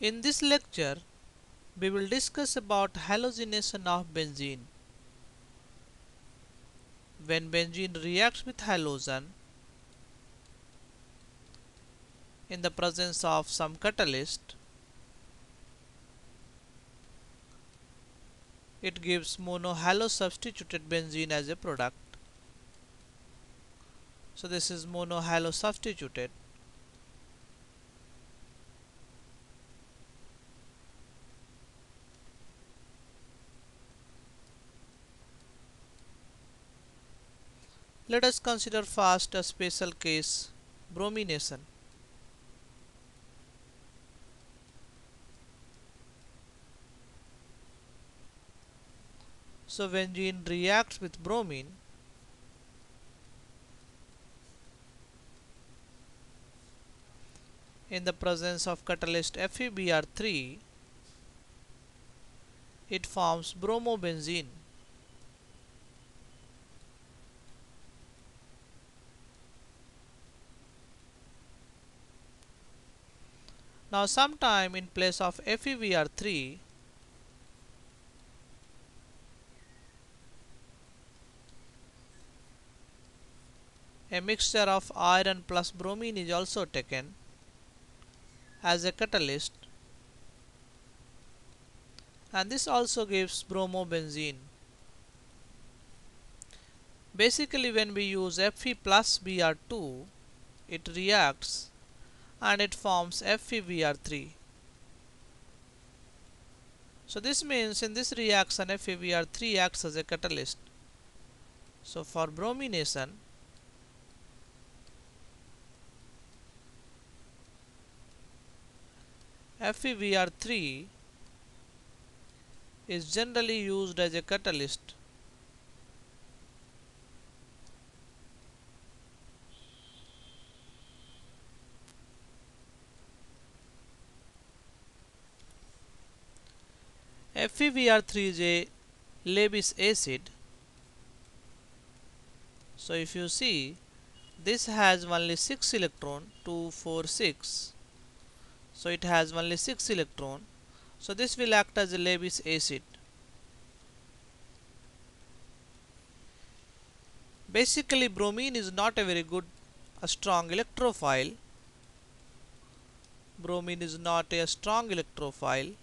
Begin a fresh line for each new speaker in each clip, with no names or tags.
In this lecture, we will discuss about halogenation of benzene. When benzene reacts with halogen in the presence of some catalyst, it gives monohalosubstituted benzene as a product. So this is monohalosubstituted. Let us consider first a special case, bromination. So benzene reacts with bromine in the presence of catalyst FeBr3, it forms bromobenzene. Now sometime in place of FeBr3, a mixture of iron plus bromine is also taken as a catalyst, and this also gives bromobenzene. Basically, when we use Fe plus Br2, it reacts and it forms FeBr3. So this means in this reaction FeBr3 acts as a catalyst. So for bromination, FeBr3 is generally used as a catalyst. FeBr3 is a Lewis acid. So if you see, this has only 6 electron, 2, 4, 6. So it has only 6 electron. So this will act as a Lewis acid. Basically, bromine is not a very good, a strong electrophile. Bromine is not a strong electrophile.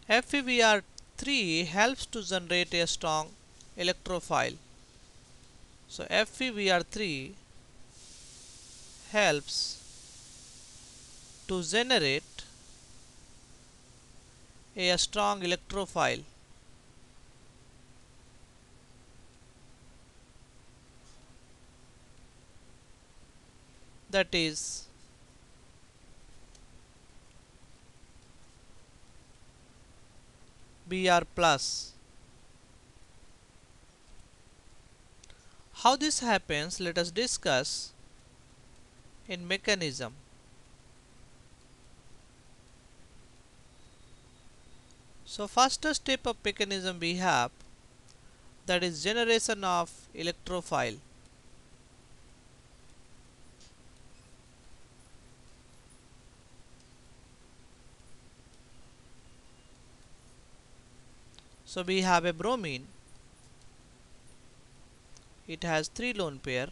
FeBr3 helps to generate a strong electrophile. So FeBr3 helps to generate a strong electrophile. That is Br plus. How this happens, let us discuss in mechanism. So first step of mechanism we have, that is generation of electrophile. So we have a bromine, it has 3 lone pair,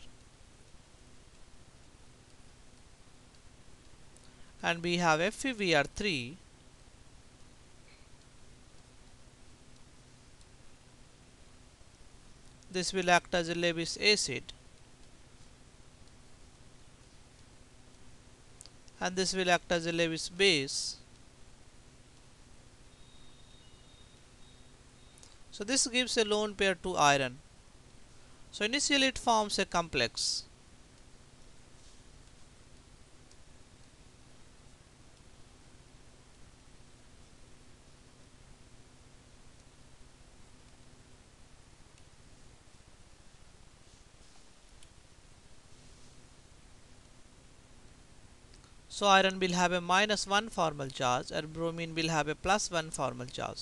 and we have FeBr3, this will act as a Lewis acid, and this will act as a Lewis base. So this gives a lone pair to iron. So initially it forms a complex. So iron will have a -1 formal charge and bromine will have a +1 formal charge.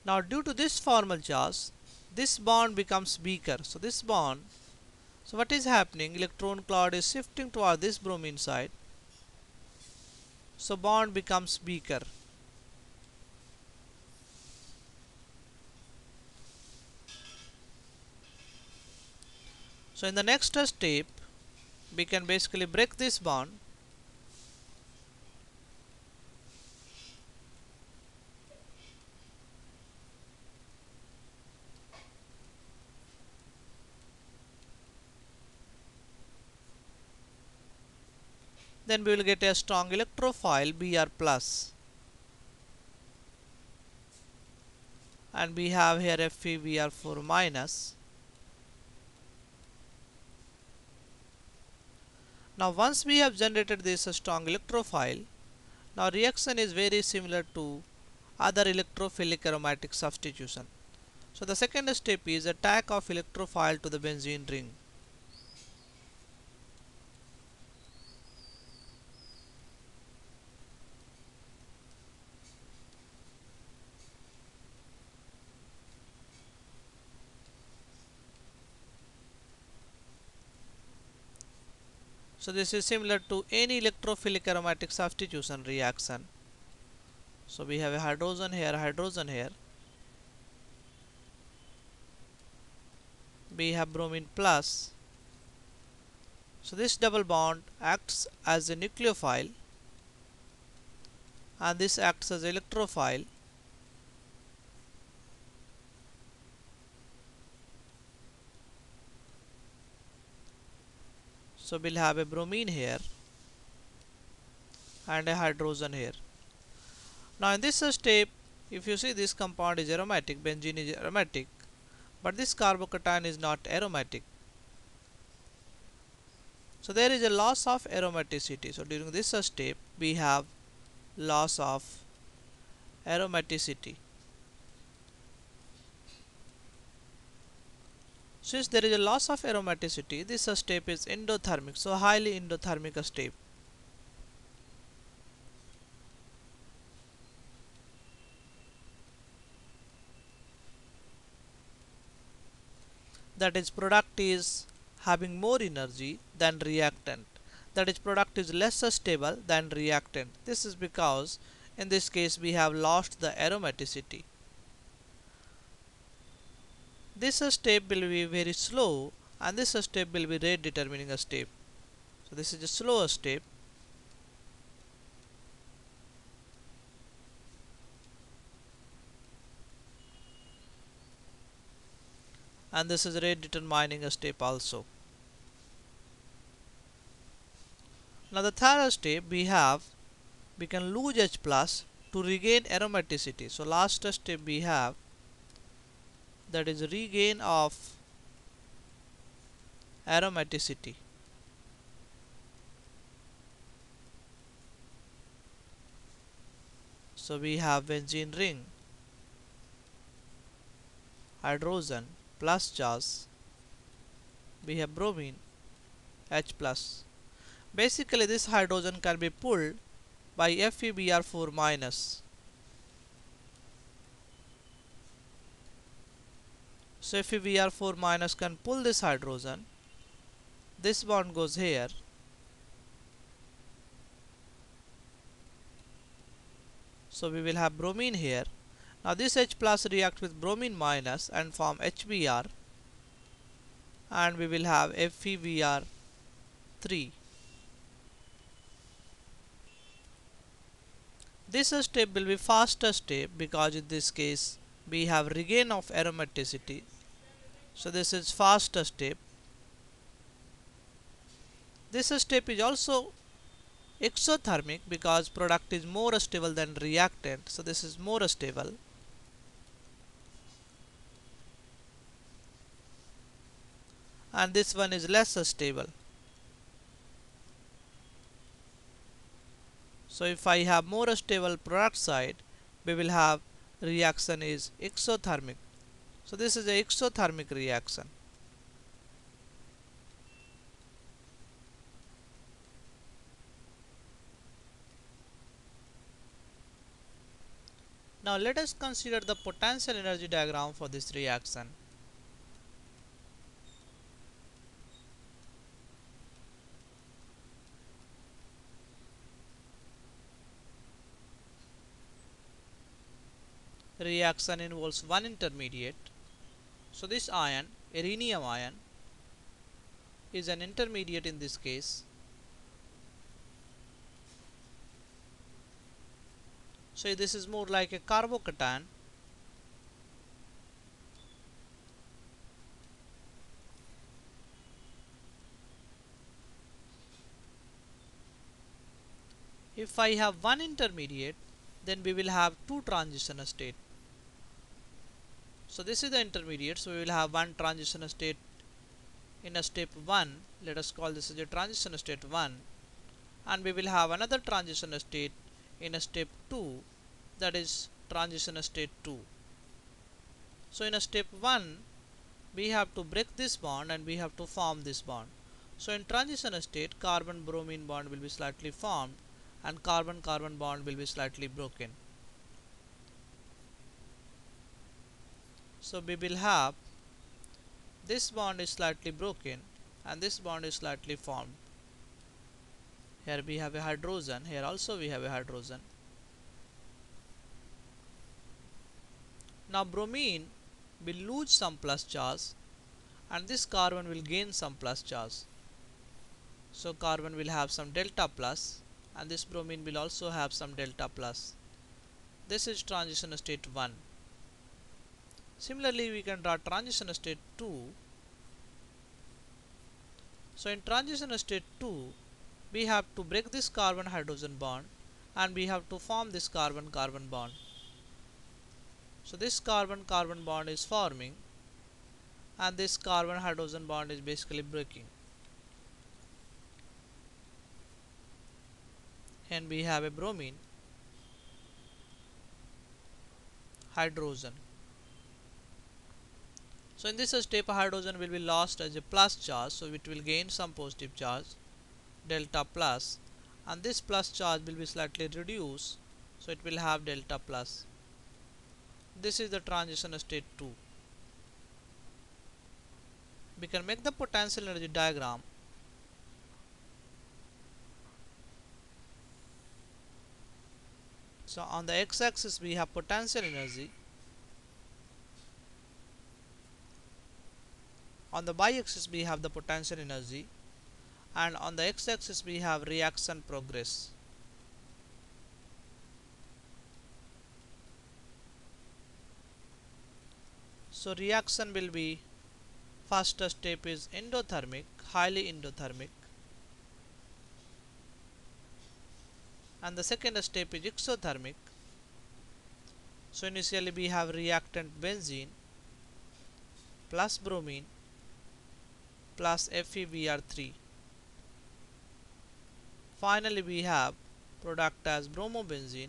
Now due to this formal charge, this bond becomes weaker. So this bond, so what is happening? Electron cloud is shifting toward this bromine side. So bond becomes weaker. So in the next step, we can basically break this bond. Then we will get a strong electrophile Br plus, and we have here FeBr4 minus. Now once we have generated this strong electrophile, now reaction is very similar to other electrophilic aromatic substitution. So the second step is attack of electrophile to the benzene ring. So this is similar to any electrophilic aromatic substitution reaction. So we have a hydrogen here. We have bromine plus. So this double bond acts as a nucleophile, and this acts as electrophile. So we'll have a bromine here and a hydrogen here. Now in this step, if you see, this compound is aromatic, benzene is aromatic, but this carbocation is not aromatic. So there is a loss of aromaticity. So during this step, we have loss of aromaticity. Since there is a loss of aromaticity, this step is endothermic, so highly endothermic step. That is, product is having more energy than reactant. That is, product is less stable than reactant. This is because in this case we have lost the aromaticity. This step will be very slow, and this step will be rate determining a step. So this is a slower step. And this is rate determining a step also. Now the third step we can lose H plus to regain aromaticity. So last step we have, that is regain of aromaticity. So we have benzene ring, hydrogen plus charge, we have bromine H plus. Basically this hydrogen can be pulled by FeBr4 minus. So FeBr4 minus can pull this hydrogen. This bond goes here. So we will have bromine here. Now this H plus reacts with bromine minus and form HBr, and we will have FeBr3. This step will be faster step because in this case we have regain of aromaticity. So this is faster step. This step is also exothermic because product is more stable than reactant. So this is more stable. And this one is less stable. So if I have more stable product side, we will have reaction is exothermic. So this is a exothermic reaction. Now let us consider the potential energy diagram for this reaction. reaction involves one intermediate. So this ion, rhenium ion, is an intermediate in this case. So this is more like a carbocation. If I have one intermediate, then we will have two transition state. So this is the intermediate, so we will have one transition state in a step 1. Let us call this as a transition state 1, and we will have another transition state in a step 2, that is transition state 2. So in a step 1 we have to break this bond and we have to form this bond. So in transition state, carbon bromine bond will be slightly formed and carbon carbon bond will be slightly broken. So we will have this bond is slightly broken and this bond is slightly formed. Here we have a hydrogen, here also we have a hydrogen. Now bromine will lose some plus charge and this carbon will gain some plus charge. So carbon will have some delta plus and this bromine will also have some delta plus. This is transition state 1. Similarly, we can draw transition state 2. So in transition state 2, we have to break this carbon hydrogen bond and we have to form this carbon carbon bond. So this carbon carbon bond is forming and this carbon hydrogen bond is basically breaking. And we have a bromine, hydrogen. So in this step, hydrogen will be lost as a plus charge, so it will gain some positive charge, delta plus, and this plus charge will be slightly reduced, so it will have delta plus. This is the transition state 2. We can make the potential energy diagram. So on the x-axis we have potential energy, on the y-axis we have the potential energy, and on the x-axis we have reaction progress. So reaction will be, first step is endothermic, highly endothermic, and the second step is exothermic. So initially we have reactant benzene plus bromine plus FeBr3. Finally we have product as bromobenzene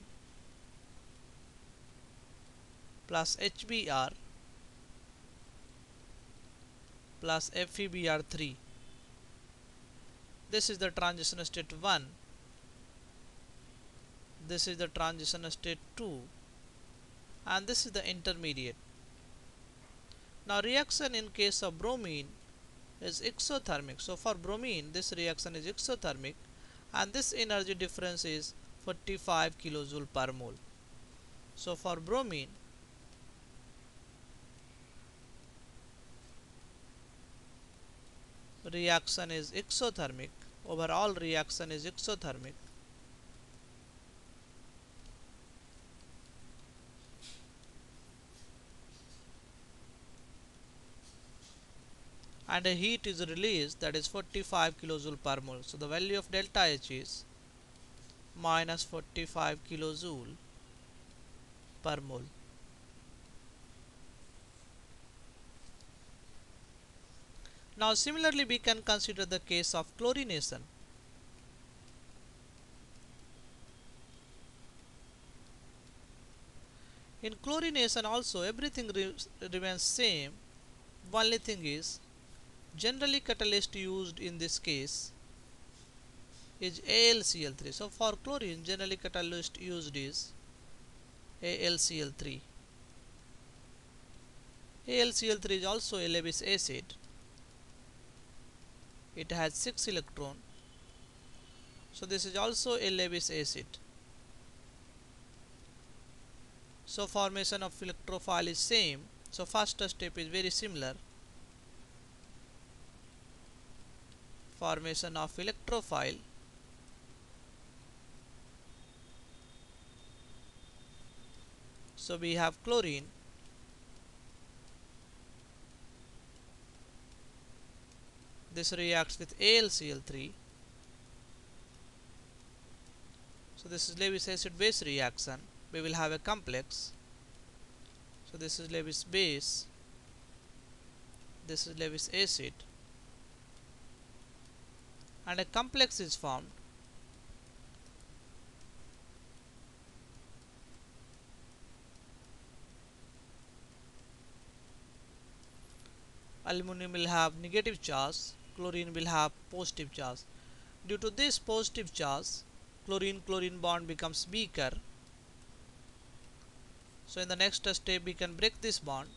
plus HBr plus FeBr3. This is the transition state 1. This is the transition state 2. And this is the intermediate. Now reaction in case of bromine is exothermic. So for bromine this reaction is exothermic and this energy difference is 45 kilojoule per mole. So for bromine, reaction is exothermic, overall reaction is exothermic, and a heat is released, that is 45 kilojoule per mole. So the value of delta H is minus 45 kilojoule per mole. Now similarly we can consider the case of chlorination. In chlorination also everything remains same. Only thing is, generally catalyst used in this case is AlCl3. So for chlorine generally catalyst used is AlCl3. AlCl3 is also a Lewis acid. It has 6 electrons. So this is also a Lewis acid. So formation of electrophile is same. So first step is very similar. Formation of electrophile. So we have chlorine. This reacts with AlCl3. So this is Lewis acid base reaction. We will have a complex. So this is Lewis base. This is Lewis acid. And a complex is formed. Aluminum will have negative charge, chlorine will have positive charge. Due to this positive charge, chlorine-chlorine bond becomes weaker. So in the next step we can break this bond.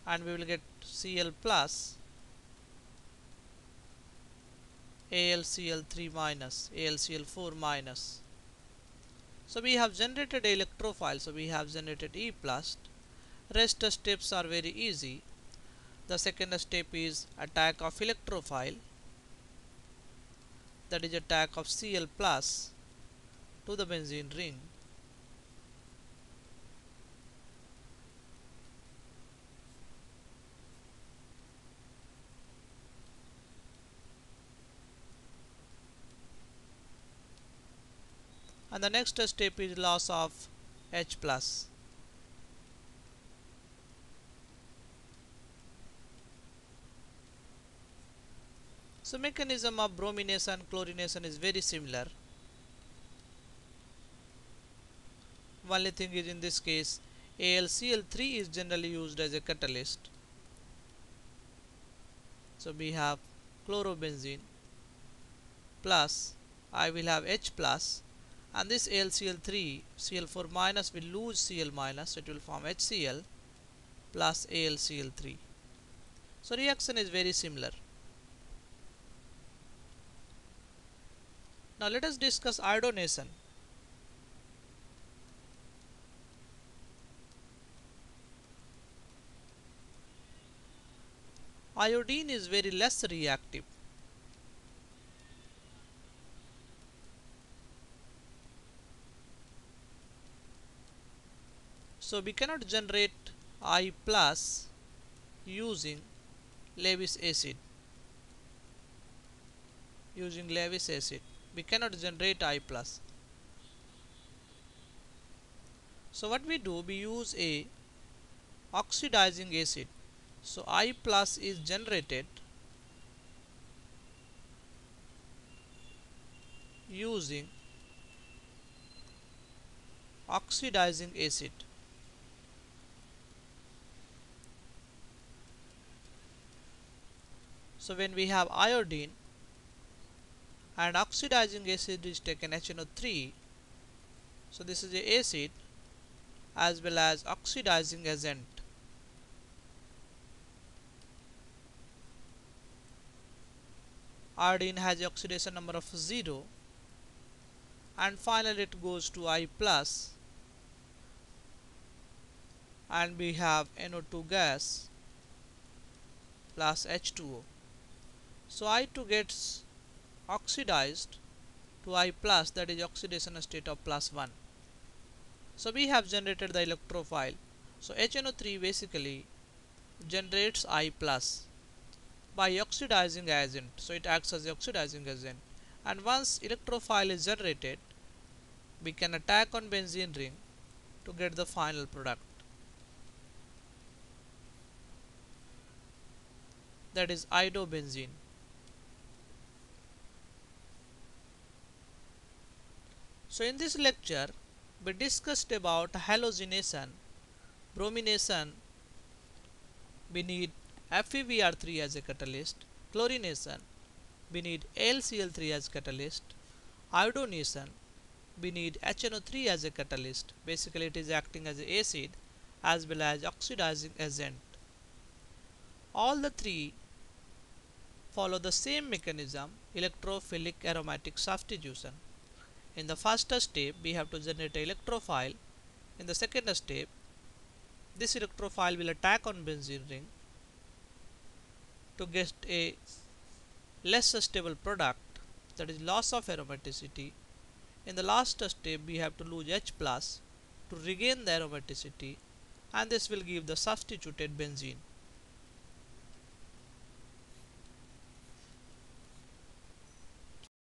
And we will get Cl plus AlCl3 minus AlCl4 minus. So we have generated electrophile. So we have generated E plus. Rest steps are very easy. The second step is attack of electrophile. That is attack of Cl plus to the benzene ring. And the next step is loss of H plus. So mechanism of bromination, chlorination is very similar. Only thing is in this case AlCl3 is generally used as a catalyst. So we have chlorobenzene plus I will have H plus, and this AlCl3 Cl4 minus will lose Cl minus, it will form HCl plus AlCl3. So reaction is very similar. Now let us discuss iodination. Iodine is very less reactive. So we cannot generate I plus using Lewis acid. Using Lewis acid, we cannot generate I plus. So what we do, we use a oxidizing acid. So I plus is generated using oxidizing acid. So when we have iodine and oxidizing acid is taken HNO3, so this is a acid as well as oxidizing agent. Iodine has oxidation number of 0, and finally it goes to I plus, and we have NO2 gas plus H2O. So I2 gets oxidized to I plus, that is oxidation state of +1. So we have generated the electrophile. So HNO3 basically generates I plus by oxidizing agent. So it acts as the oxidizing agent, and once electrophile is generated, we can attack on benzene ring to get the final product, that is iodobenzene. So in this lecture we discussed about halogenation, bromination, we need FeVr3 as a catalyst, chlorination, we need AlCl3 as catalyst, iodination, we need HNO3 as a catalyst. Basically it is acting as an acid as well as oxidizing agent. All the three follow the same mechanism, electrophilic aromatic substitution. In the first step, we have to generate an electrophile. In the second step, this electrophile will attack on benzene ring to get a less stable product, that is loss of aromaticity. In the last step, we have to lose H plus to regain the aromaticity, and this will give the substituted benzene.